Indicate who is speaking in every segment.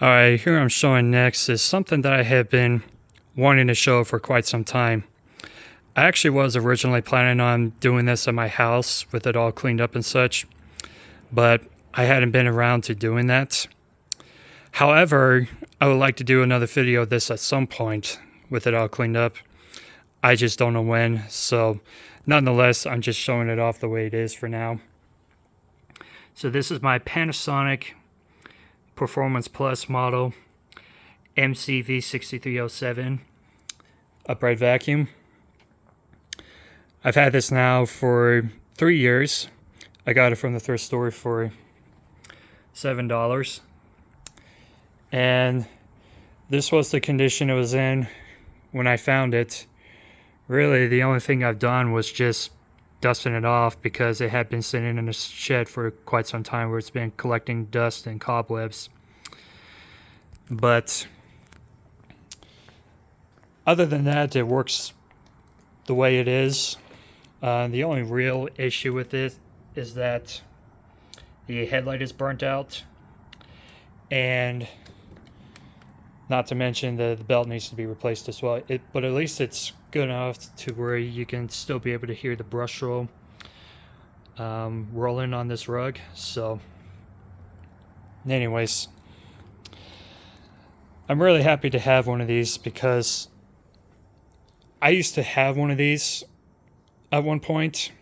Speaker 1: Alright, here I'm showing next is something that I have been wanting to show for quite some time. I actually was originally planning on doing this at my house with it all cleaned up and such, but I hadn't been around to doing that. However, I would like to do another video of this at some point with it all cleaned up. I just don't know when, so nonetheless, I'm just showing it off the way it is for now. So this is my Panasonic Performance Plus model MC-V6307 upright vacuum. I've had this now for 3 years. I got it from the thrift store for $7. And this was the condition it was in when I found it. Really, the only thing I've done was just dusting it off because it had been sitting in a shed for quite some time where it's been collecting dust and cobwebs. But other than that, it works the way it is. The only real issue with it is that the headlight is burnt out, and not to mention the belt needs to be replaced as well. But at least it's good enough to where you can still be able to hear the brush roll rolling on this rug. So anyways, I'm really happy to have one of these because I used to have one of these at one point.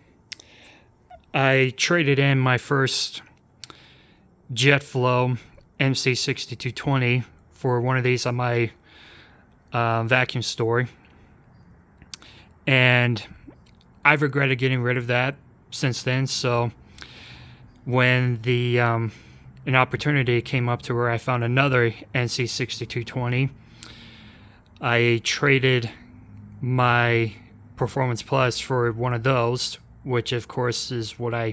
Speaker 1: I traded in my first JetFlow MC-6220 for one of these on my vacuum store, and I've regretted getting rid of that since then. So when the an opportunity came up to where I found another NC6220, I traded my Performance Plus for one of those, which of course is what I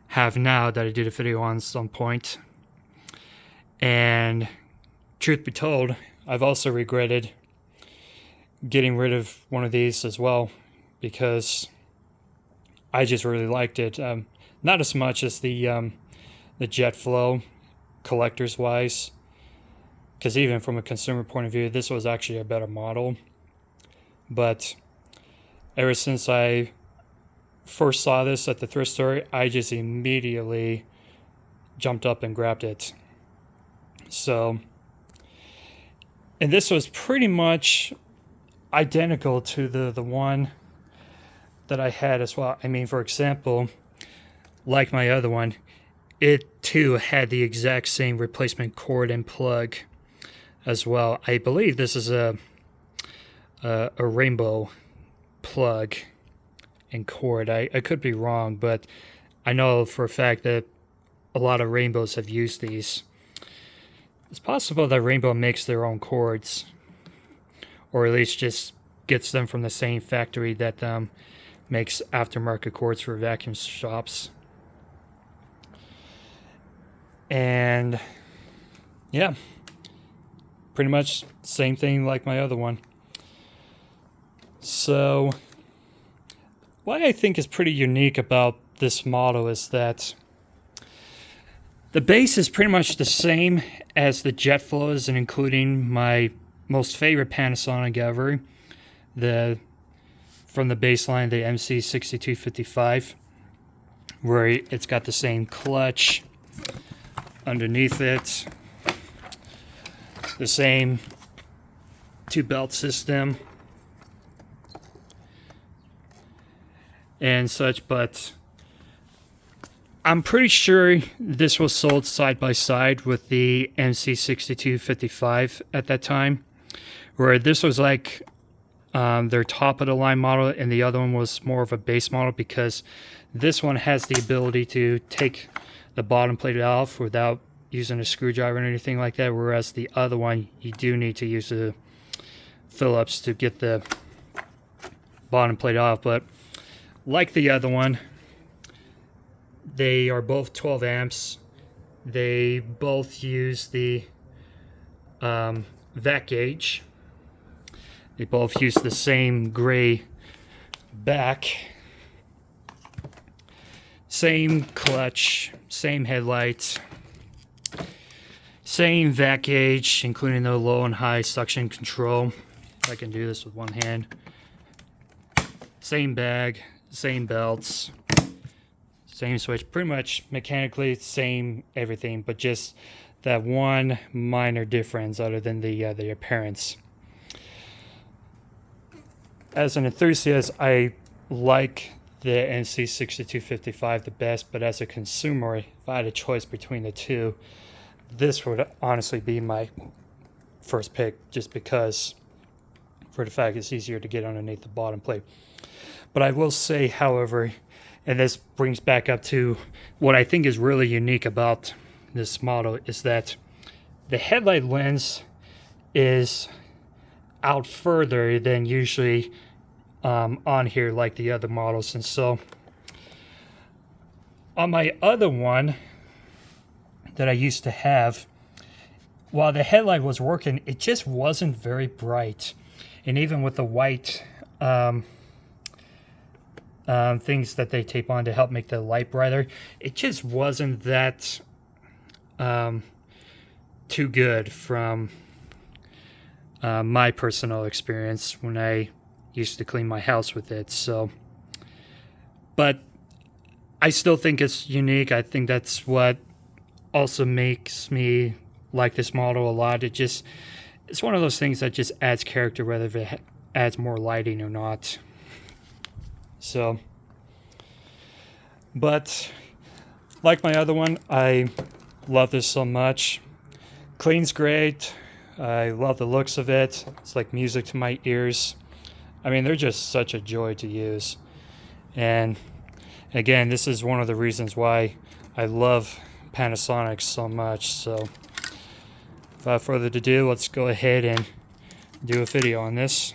Speaker 1: have now that I did a video on some point. And truth be told, I've also regretted getting rid of one of these as well because I just really liked it. Not as much as the JetFlow collectors wise, because even from a consumer point of view, this was actually a better model. But ever since I first saw this at the thrift store, I just immediately jumped up and grabbed it. So, and this was pretty much identical to the one that I had as well. I mean, for example, like my other one, it too had the exact same replacement cord and plug as well. I believe this is a rainbow plug and cord. I could be wrong, but I know for a fact that a lot of Rainbows have used these. It's possible that Rainbow makes their own cords, or at least just gets them from the same factory that makes aftermarket cords for vacuum shops. And yeah, pretty much same thing like my other one. So what I think is pretty unique about this model is that the base is pretty much the same as the JetFlows, and including my most favorite Panasonic ever, from the baseline, the MC-6255, where it's got the same clutch underneath it, the same two-belt system and such. But I'm pretty sure this was sold side by side with the MC-6255 at that time, where this was like their top of the line model and the other one was more of a base model, because this one has the ability to take the bottom plate off without using a screwdriver or anything like that, whereas the other one you do need to use the Phillips to get the bottom plate off. But like the other one, they are both 12 amps. They both use the vac gauge. They both use the same gray back, same clutch, same headlights, Same vac gauge, including the low and high suction control. I can do this with one hand. Same bag, same belts, same switch. Pretty much mechanically same everything, but just that one minor difference other than the appearance. As an enthusiast, I like the MC-6255 the best, but as a consumer, if I had a choice between the two, this would honestly be my first pick, just because for the fact it's easier to get underneath the bottom plate. But I will say, however, and this brings back up to what I think is really unique about this model, is that the headlight lens is out further than usually on here like the other models. And so on my other one that I used to have, while the headlight was working, it just wasn't very bright. And even with the white things that they tape on to help make the light brighter, it just wasn't that too good from my personal experience when I used to clean my house with it. So, but I still think it's unique. I think that's what also makes me like this model a lot. It's one of those things that just adds character, whether it adds more lighting or not. So, but like my other one, I love this so much. Cleans great. I love the looks of it. It's like music to my ears. I mean, they're just such a joy to use. And again, this is one of the reasons why I love Panasonic so much. So without further ado, let's go ahead and do a video on this.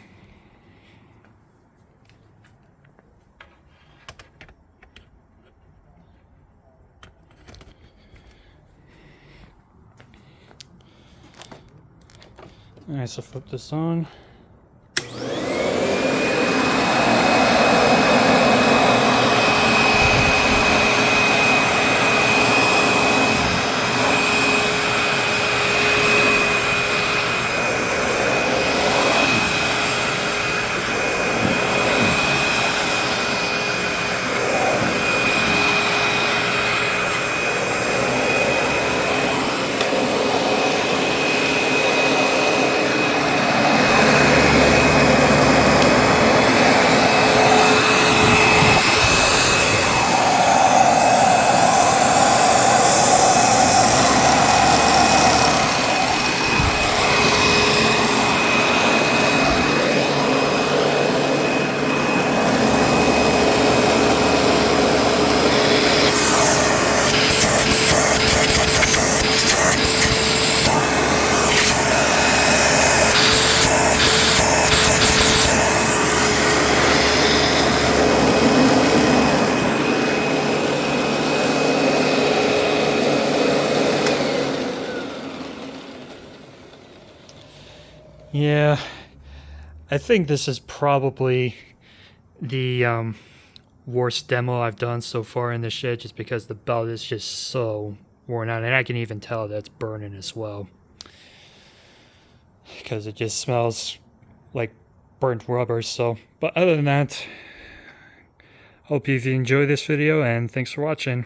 Speaker 1: Alright, so flip this on. Yeah, I think this is probably the worst demo I've done so far in this shed, just because the belt is just so worn out, and I can even tell that it's burning as well, because it just smells like burnt rubber. So, but other than that, hope you've enjoyed this video, and thanks for watching.